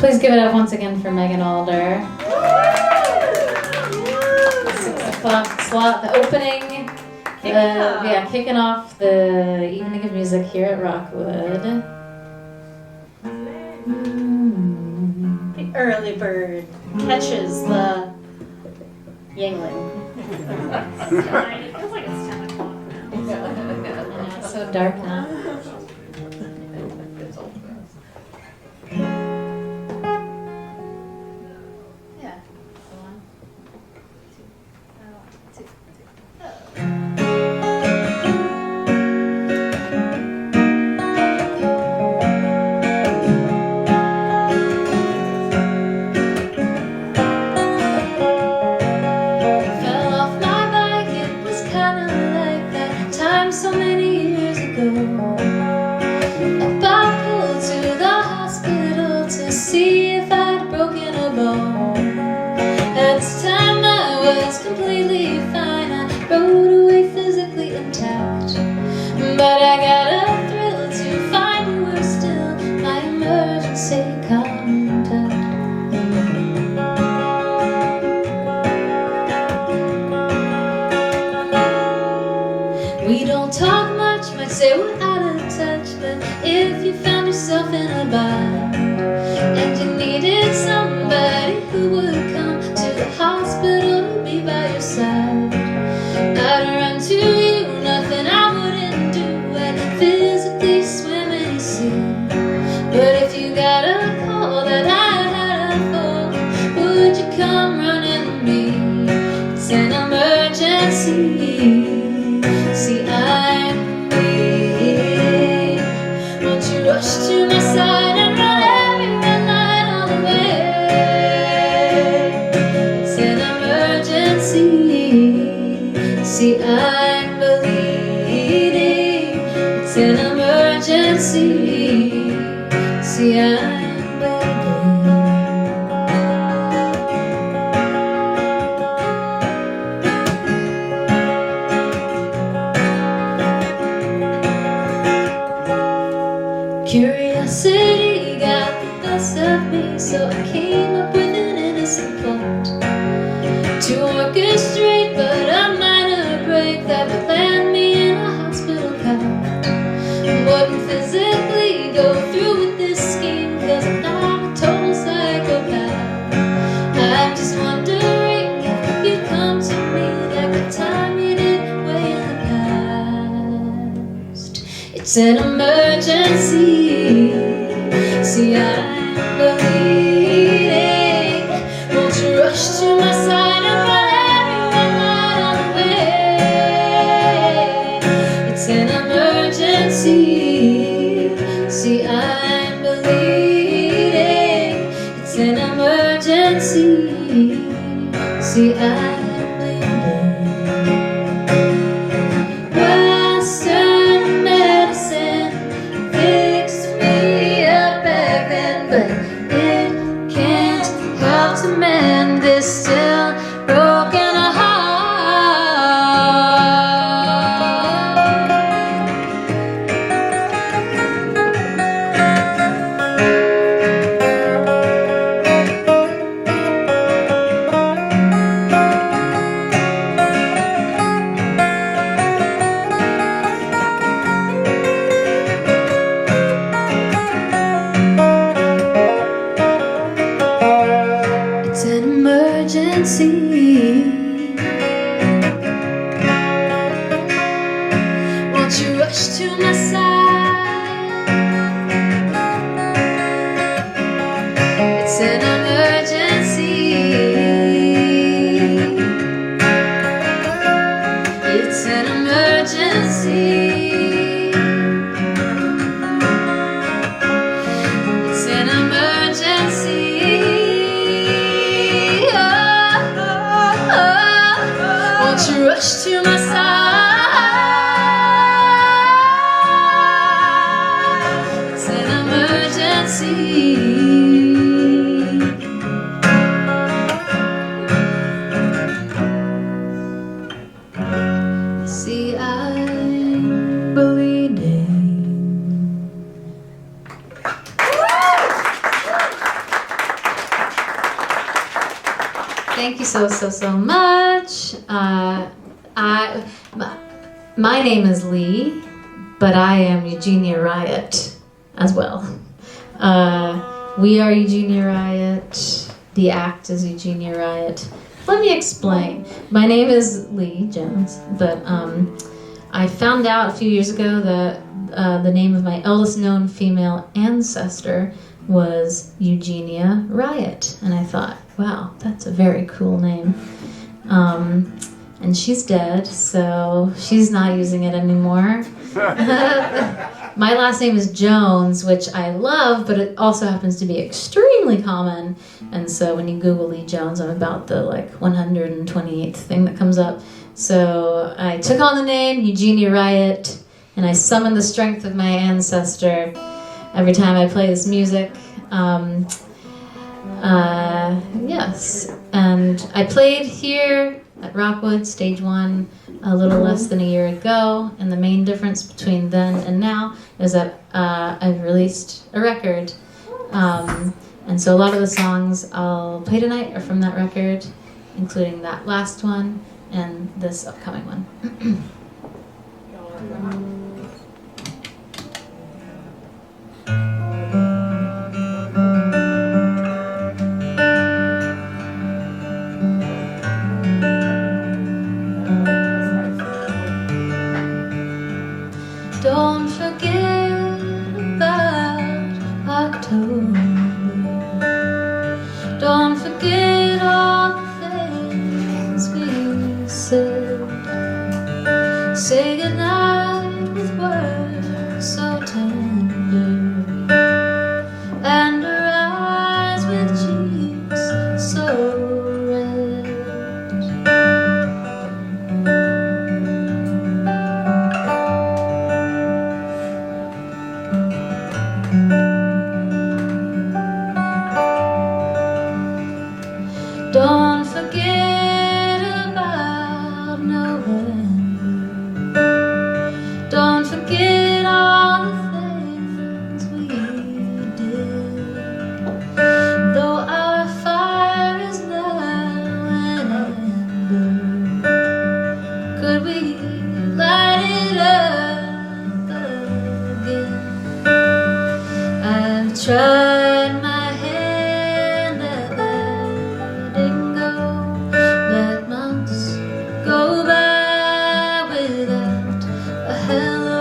Please give it up once again for Megan Alder. 6 o'clock slot, the opening. Kicking off the evening of music here at Rockwood. The early bird catches the Yingling. It feels like it's 10 o'clock now. Yeah, it's so dark now. Yeah. Fell off my bike, it was kinda like that time so many years ago. I got pulled to the hospital to see if I'd broken a bone. At this time I was completely fine, I rode away physically intact. But I got a thrill to find you were still my emergency contact. We don't talk much, might say we're out of touch, but if you found yourself in a bind and you needed somebody who would come to the hospital to be by your side, I'd run to you, nothing I wouldn't do, I'd physically swim any sea. But if you got a call that I had a fall, would you come running to me? It's an emergency. See, I'm bleeding. Won't you rush to my side and run every red light all the way? It's an emergency. See, I'm bleeding. It's an emergency. See, I'm bleeding. Curiosity got the best of me, so I came up with an innocent plot to orchestrate but a minor break that would land me in a hospital cot. Wouldn't physically go through with this scheme, cause I'm not a total psychopath. I'm just wondering if you'd come to me like the time you did way in the past. It's an emergency. See, I'm bleeding. Won't you rush to my side and run everyone right on the way? It's an emergency. See, I'm bleeding. It's an emergency. See, I'm bleeding. Western medicine fixed me up back then, but it can't help to mend this still broken heart. It's an emergency. Won't you rush to my side? It's an emergency. It's an emergency. It's an emergency. Won't you rush to my side? It's an emergency. Thank you so much. My name is Lee, but I am Eugenia Riot as well. We are Eugenia Riot. The act is Eugenia Riot. Let me explain. My name is Lee Jones, but I found out a few years ago that the name of my eldest known female ancestor was Eugenia Riot, and I thought, wow, that's a very cool name. And she's dead, so she's not using it anymore. My last name is Jones, which I love, but it also happens to be extremely common. And so when you Google Lee Jones, I'm about the 128th thing that comes up. So I took on the name Eugenia Riot, and I summoned the strength of my ancestor every time I play this music. Yes, and I played here at Rockwood, Stage 1, a little less than a year ago, and the main difference between then and now is that I've released a record. And so a lot of the songs I'll play tonight are from that record, including that last one and this upcoming one. Don't forget about October. Don't forget all the things we said. Say goodnight with words so tender, and her eyes with cheeks so red. Don't forget about November. Don't forget all the things we did. Though our fire is now an ember, could we light it up again? I've tried my hand at letting go. Let months go by without a hello.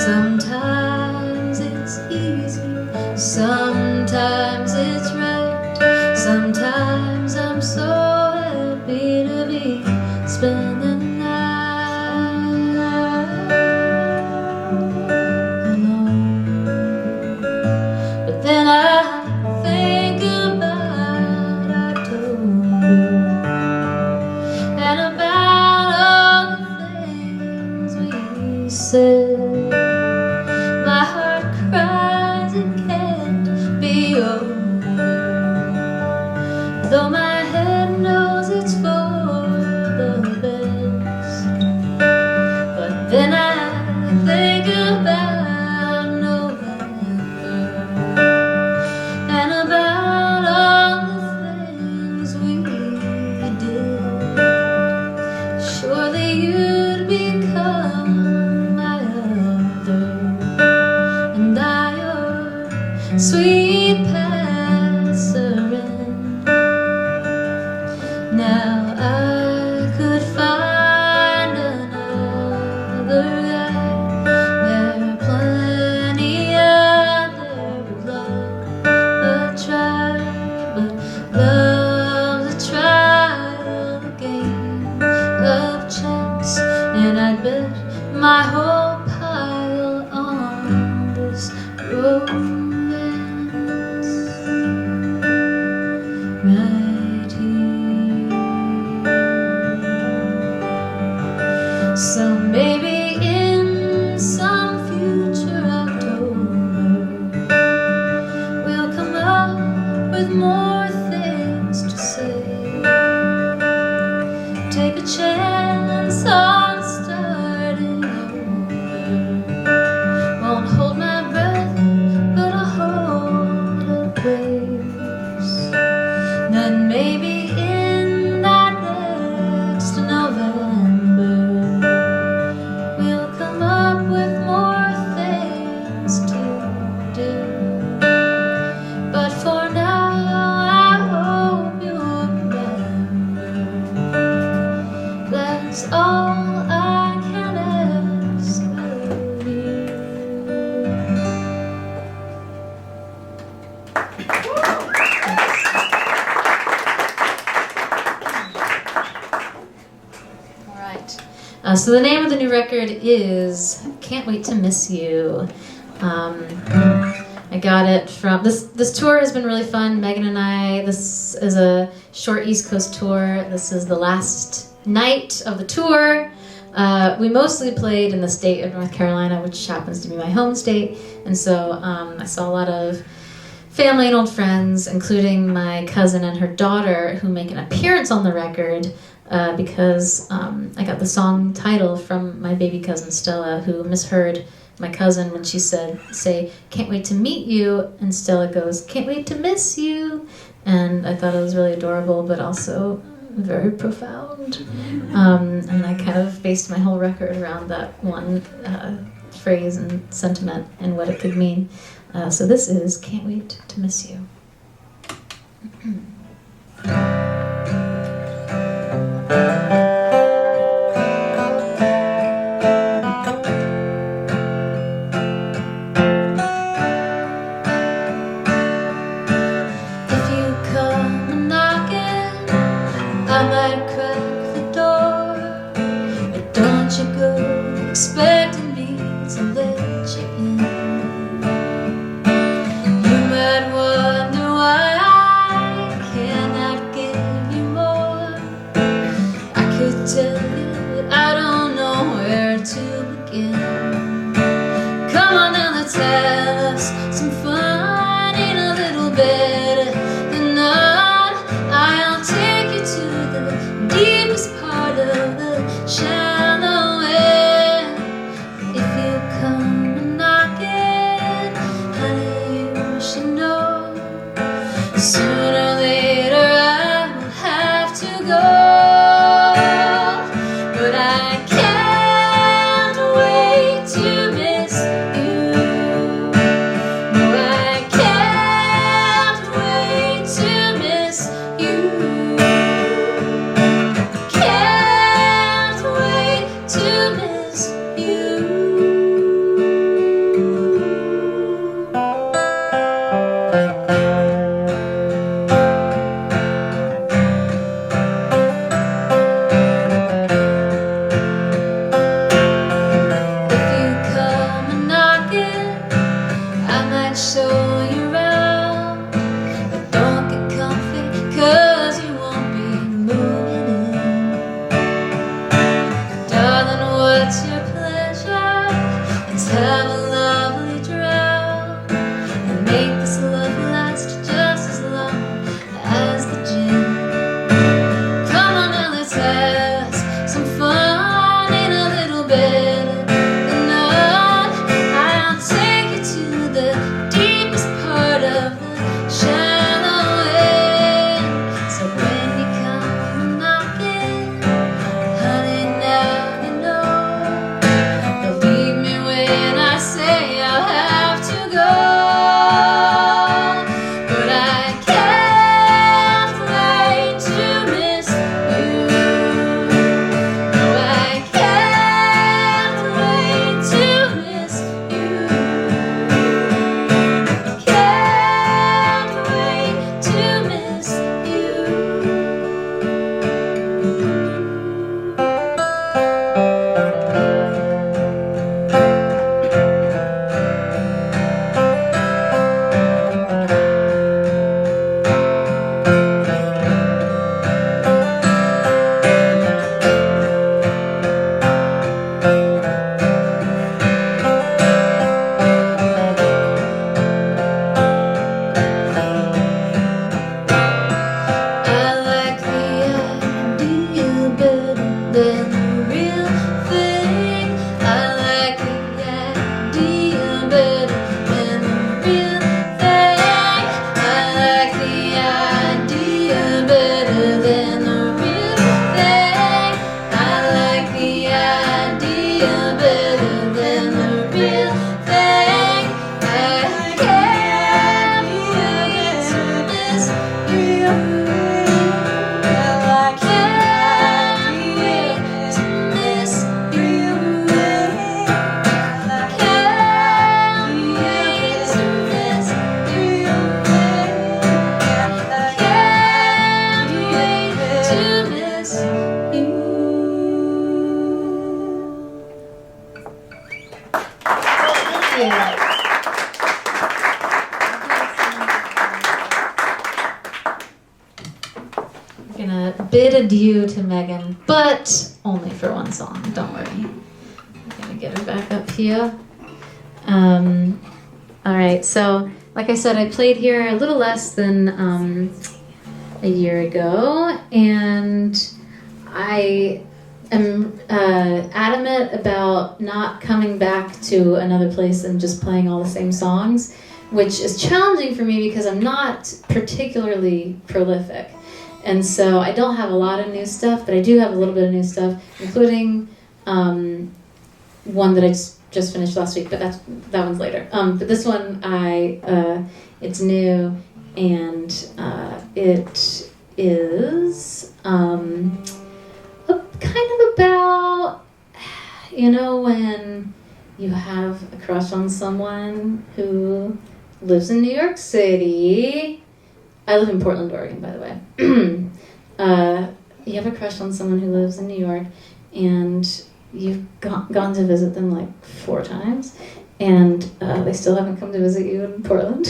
Sometimes it's easy, sometimes it's right. Sometimes I'm so happy to be spending the night alone. But then I think about October and about all the things we said. My heart cries it can't be over, though my head knows it's for the best. But then I think about November and about all the things we did. Surely you'd become my other, and I your sweet passerine. Now I could find another guy. There are plenty out there who love a try, but love's a trial, a game of chance, and I'd bet my whole pile on this romance right here. So maybe in some future October we'll come up with more things to say. Take a chance on starting over. Won't hold my breath, but I'll hold a place. Then maybe in So the name of the new record is Can't Wait to Miss You. I got it from this tour has been really fun. Megan and I, this is a short East Coast tour. This is the last night of the tour. We mostly played in the state of North Carolina, which happens to be my home state, and so I saw a lot of family and old friends, including my cousin and her daughter, who make an appearance on the record because I got the song title from my baby cousin Stella, who misheard my cousin when she say, "Can't wait to meet you," and Stella goes, "Can't wait to miss you," and I thought it was really adorable, but also very profound. And I kind of based my whole record around that one phrase and sentiment and what it could mean. So this is Can't Wait to Miss You. If you come knocking, I might crack the door, but don't you go expecting me to let you in. You might wonder why I cannot give you more. I could tell you, but I don't know where to begin. Come on down, let's have some fun, ain't a little better than none. I'll take you to the deepest part of the shallow end. If you come knocking, honey, you should know sooner or later I will have to go. But I can't wait to miss you. No, I can't wait to miss you. Can't wait to miss you. gonna bid adieu to Megan, but only for one song. Don't worry. I'm gonna get her back up here. All right. So, like I said, I played here a little less than a year ago, and I am adamant about not coming back to another place and just playing all the same songs, which is challenging for me because I'm not particularly prolific. And so I don't have a lot of new stuff, but I do have a little bit of new stuff, including one that I just finished last week, but that one's later. But this one, it's new, and it is kind of about, when you have a crush on someone who lives in New York City. I live in Portland, Oregon, by the way. You have a crush on someone who lives in New York, and you've gone to visit them like 4 times, and they still haven't come to visit you in Portland.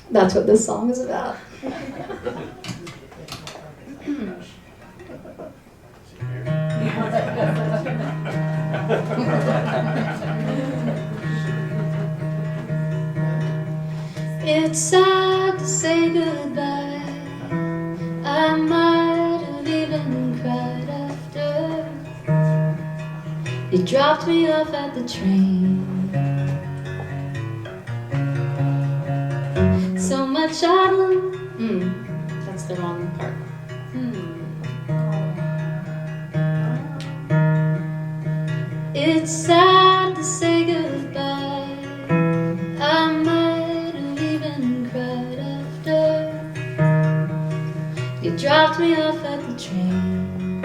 That's what this song is about. It's sad to say goodbye. I might have even cried after you dropped me off at the train. So much I'd learned. That's the wrong part. It's sad to say goodbye. I might have even cried after you dropped me off at the train.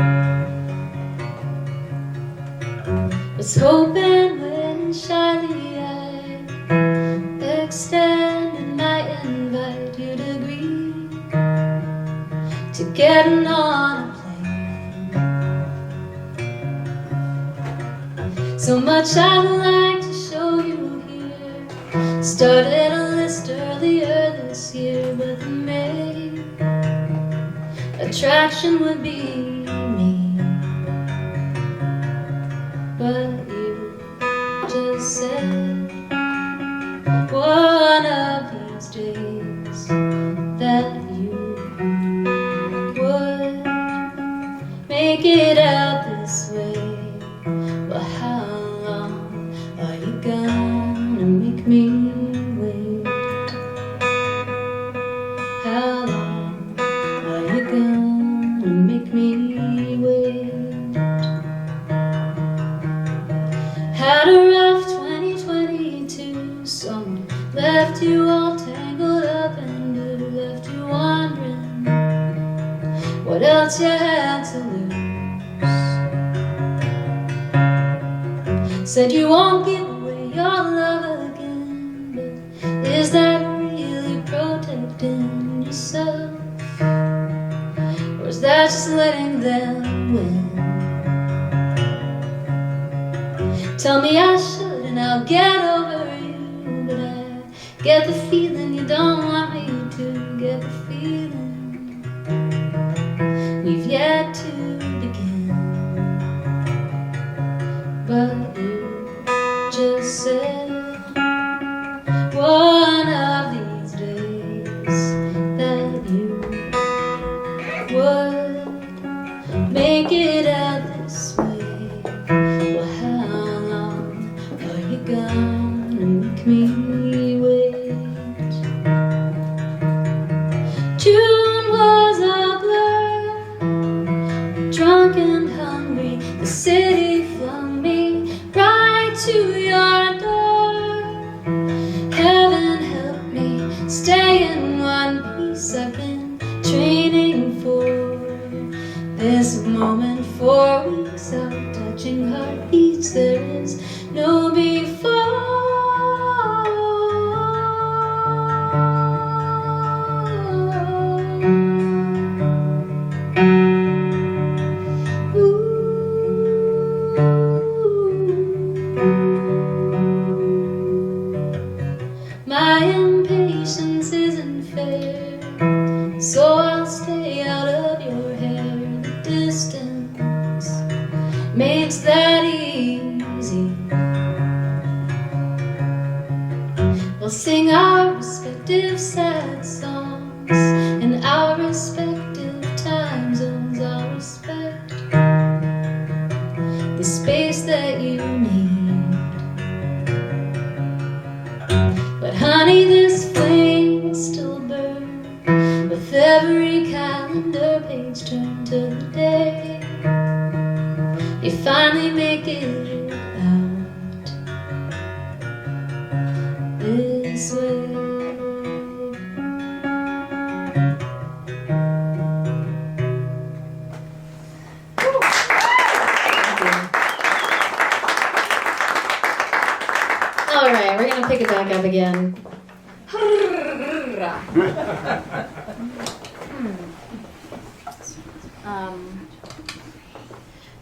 Was hoping when shyly I extended my invite, you'd agree to getting on a plane. So much I'd like to show you here. Started a list earlier this year, but the main attraction would be me. But you just said one of these days that you would make it out this way. Well, how long are you gonna make me wait? How long are you gonna make me wait? Had a rough 2022. Someone left you all tangled up and blue, left you wondering what else you had to lose. Said you won't give away your love again, but is that really protecting yourself? Or is that just letting them win? Tell me I should and I'll get over you, but I get the feeling you don't want me to. Get the feeling we've yet to begin. But you just said one of these days that you would make it out this way. Well, how long are you gonna make me wait? June was a blur, drunk and hungry. The city flung me right to your door. Heaven help me stay in one piece. I've been training for this moment for weeks, out touching heartbeats. There is no before. My impatience isn't fair, so I'll stay out sing our respective sad songs in our respective time zones. I'll respect the space that you need. But honey, this flame still burns with every calendar page turned to the day you finally make it out this way. All right, we're gonna pick it back up again.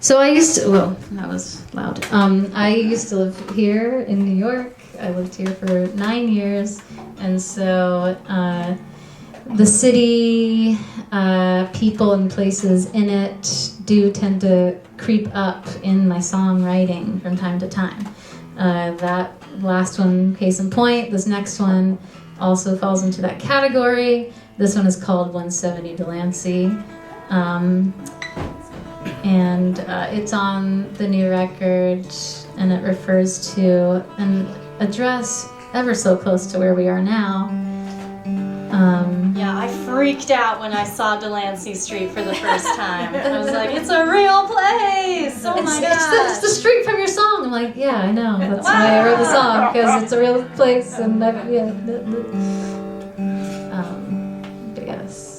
So I used to, well, that was loud. I used to live here in New York. I lived here for 9 years. And so the city, people and places in it do tend to creep up in my songwriting from time to time. That last one, case in point, this next one also falls into that category. This one is called 170 Delancey. And it's on the new record, and it refers to an address ever so close to where we are now. Yeah, I freaked out when I saw Delancey Street for the first time. I was like, it's a real place! Oh my gosh! It's the street from your song. I'm like, yeah, I know. That's why I wrote the song, because it's a real place. And but yes.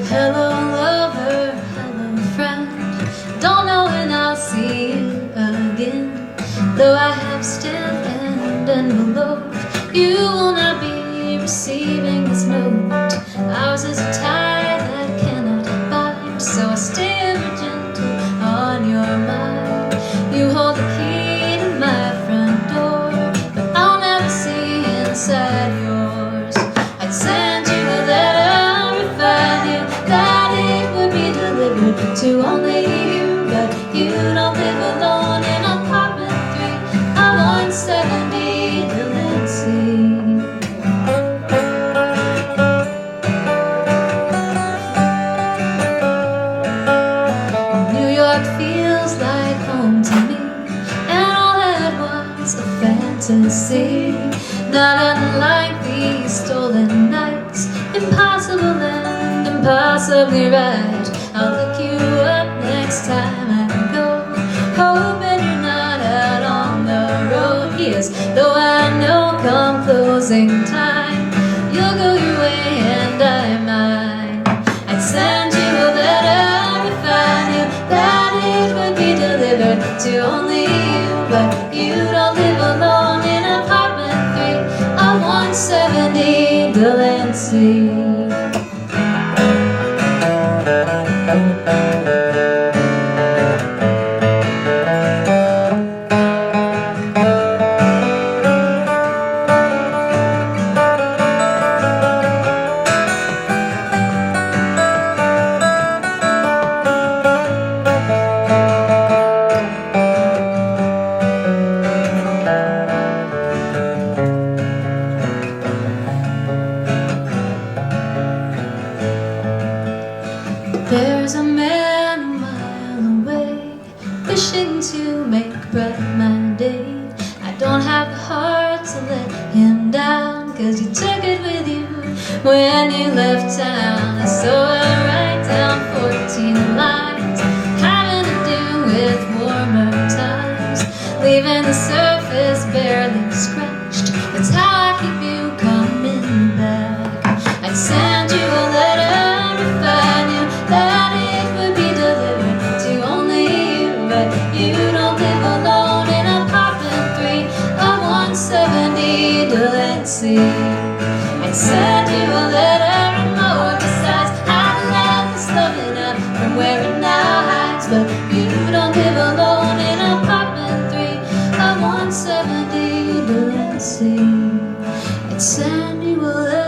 Hello lover, hello friend. Don't know when I'll see you again. Though I have stamped and envelope, you will not be receiving this note. Ours is a tie that cannot bind, so I stay ever gentle on your mind. You hold the key to my front door, but I'll never see inside yours. I'd send you a letter if I knew that it would be delivered to only you, but you don't live alone in apartment 3 of 170 Delancey. New York feels like home to me, and all at once a fantasy, not unlike these stolen nights, impossible and impossibly right. I'll look you up next time I go, hoping you're not out on the road. Yes, though I know come closing time, you'll go your way and I mine. I'd send you a letter if I knew that it would be delivered to only you, but you don't live alone in apartment 3 of 170 Delancey. There's a man a mile away, wishing to make bright my day. I don't have the heart to let him down, 'cause you took it with you when you left town. So I write down 14 lines, having to do with warmer times, leaving the surface barely scratched. That's how I keep you coming back. I'd send you a letter if I knew that it would be delivered to only you, but you don't live alone in apartment 3 of 170 Delancey. I'd send you a letter and more. Besides, I'd let this loving up from where it now hides, but you don't live alone in apartment 3 of 170 Delancey. I'd send you a letter.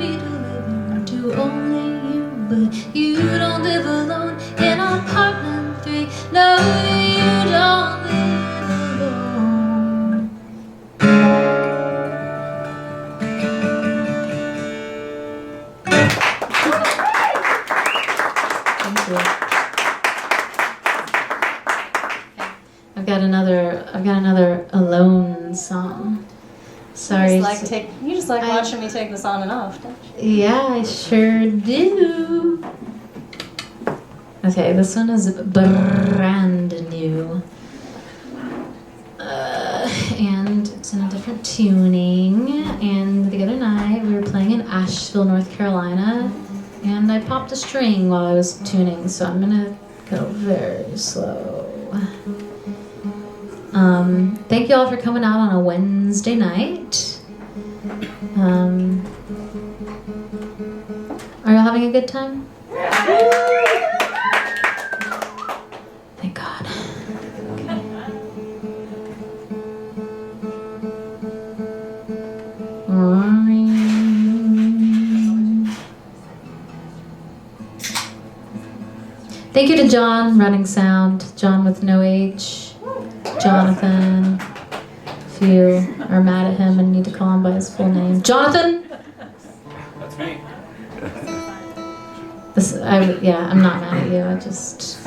me to live into only you. But you don't live alone in apartment 3. No, you don't live alone. Thank you. I've got another alone song. Sorry. You just like watching me take this on and off, don't you? Yeah, I sure do. Okay, this one is brand new. And it's in a different tuning. And the other night we were playing in Asheville, North Carolina, and I popped a string while I was tuning, so I'm gonna go very slow. Thank you all for coming out on a Wednesday night. Are y'all having a good time? Thank God. Thank you to John, running sound. John with no H. Jonathan. If you are mad at him and need to call him by his full name. Jonathan! That's me. I'm not mad at you. I just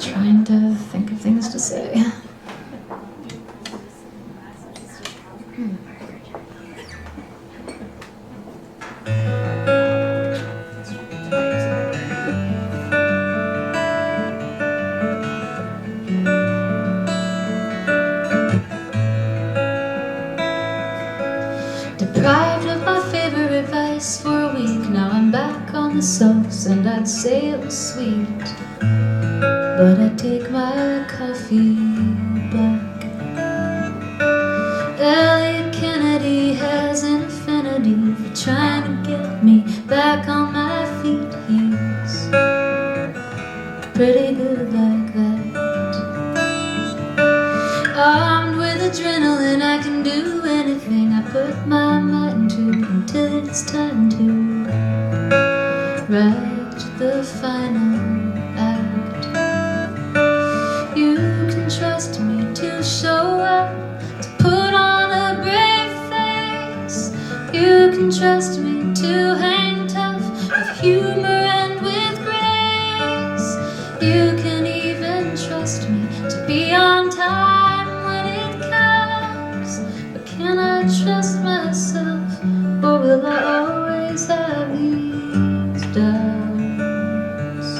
trying to think of things to say. Deprived of my favorite vice for a week, now I'm back on the sauce, and I'd say it was sweet, but I take my coffee back. Elliot Kennedy has an affinity for trying to get me back on my feet. He's pretty good like that. Armed with adrenaline, I can do anything I put my mind to, until it's time to write the final act. You can trust me to show up, to put on a brave face. You can trust me to hang tough, with humor and with grace. You can even trust me to be on time. Can I trust myself, or will I always have these doubts?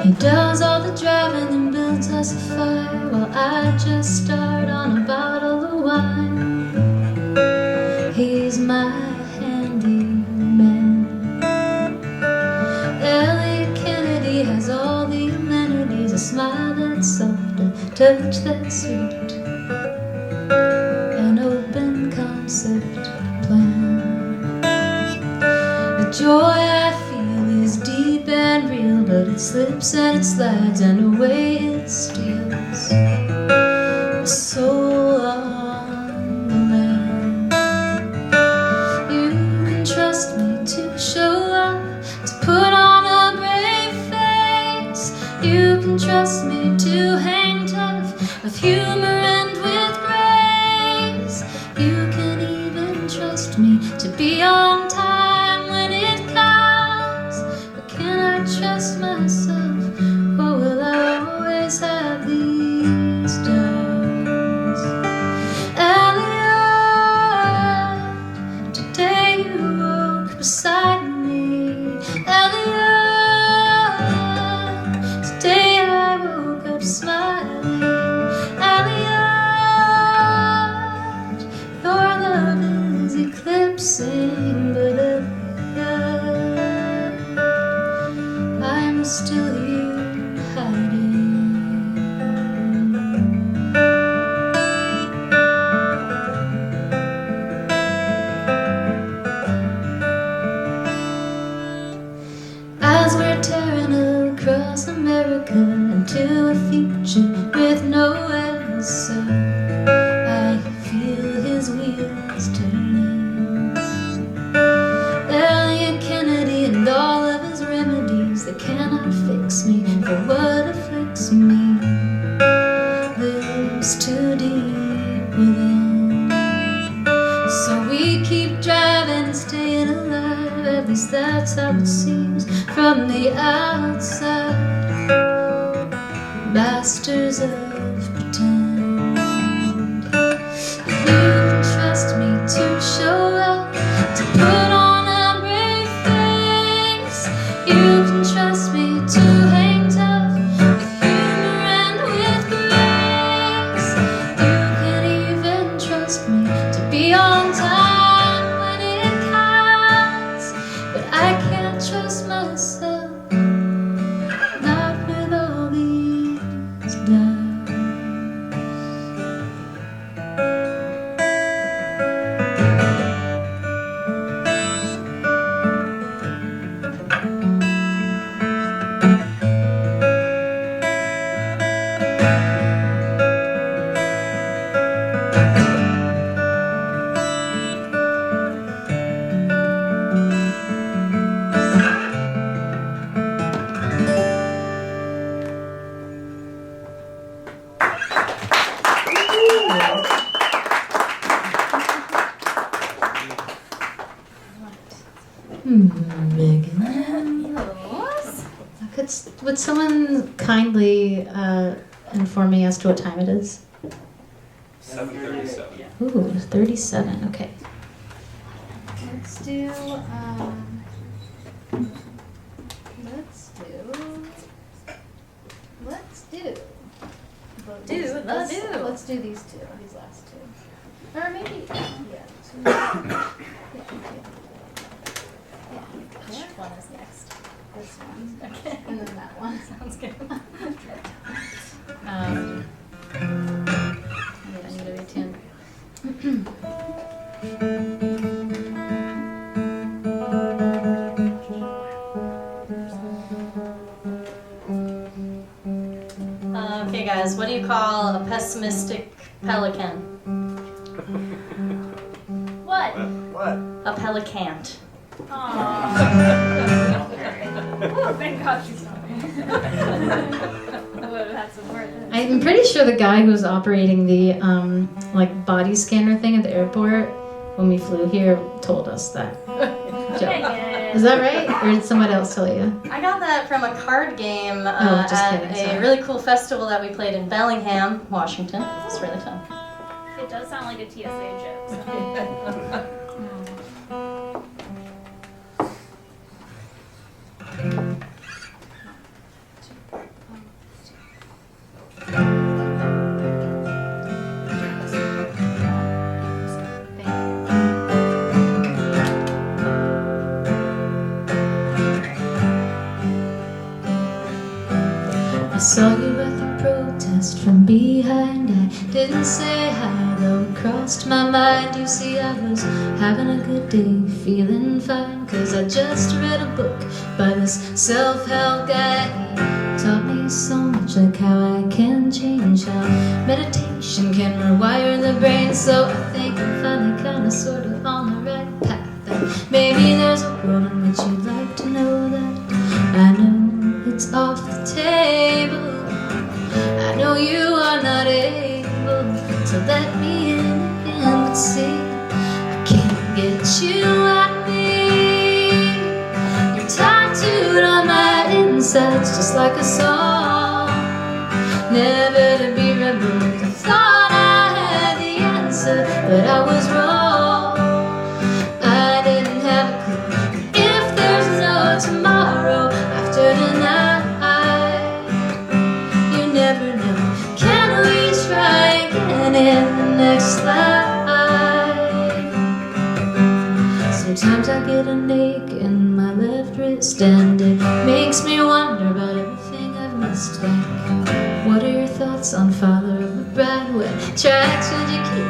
He does all the driving and builds us a fire, while I just start on a bottle of wine. He's my handyman. Elliot Kennedy has all the amenities, a smile that's soft, a touch that's sweet, an open concept plan. The joy I feel is deep and real, but it slips and it slides, and away it steals my soul on the land. Trust me to show up, to put on a brave face. You can trust me to hang tough, with humor and with grace. You can even trust me to be on time when it counts. But can I trust myself, or will I always have these doubts? Elliot, today you beside me. Elliot, today I woke up smiling. Elliot, your love is eclipsing, but Elliot, I'm still here hiding. as we're tearing across America into a future with no answer. I feel his wheels turning. Elliot Kennedy and all of his remedies, they cannot fix me for what afflicts me. Lives too deep within. So we keep driving and staying alive, at least that's how it seems from the outside. Masters of pretend. You can trust me to show up, to put on a brave face. You can trust me to hang tough with humor and with grace. You can even trust me to be on time when it counts. But I can't trust myself, not with all these doubts. Megan, would someone kindly inform me as to what time it is? 7:37. Ooh, 37. Okay. Let's do. Let's do these two. These last two. Or maybe. Yeah. Which one is next? This one. Okay. And then that one. Sounds good. I need to retune. Okay, guys, what do you call a pessimistic pelican? What? What? A pelicant. Aww. Thank God she's not me. I would have had some work. I'm pretty sure the guy who was operating the like body scanner thing at the airport when we flew here told us that joke. Is that right? Or did someone else tell you? I got that from a card game just at kidding, a sorry. really cool festival that we played in Bellingham, Washington. It's really fun. It does sound like a TSA joke. So. I saw you at the protest from behind. I didn't say hi, though it crossed my mind. You see, I was having a good day, feeling fine, 'cause I just read a book by this self-help guy. He taught me so much, like how I can change, how meditation can rewire the brain. So I think I'm finally kinda sorta on the right path, and maybe there's a world in which you'd like to know that. I know it's off the table. I know you are not able to let me in again, but see, I can't get you at me. You're tattooed on my insides just like a song, never to be removed. I thought I had the answer, but I was wrong. I didn't have a clue. If there's no tomorrow after tonight, you never know. Can we try again in the next life? Sometimes I get an ache in my left wrist, and it makes me wonder about everything I've missed. Like, what are your thoughts on Father of the Bride? What tracks would you keep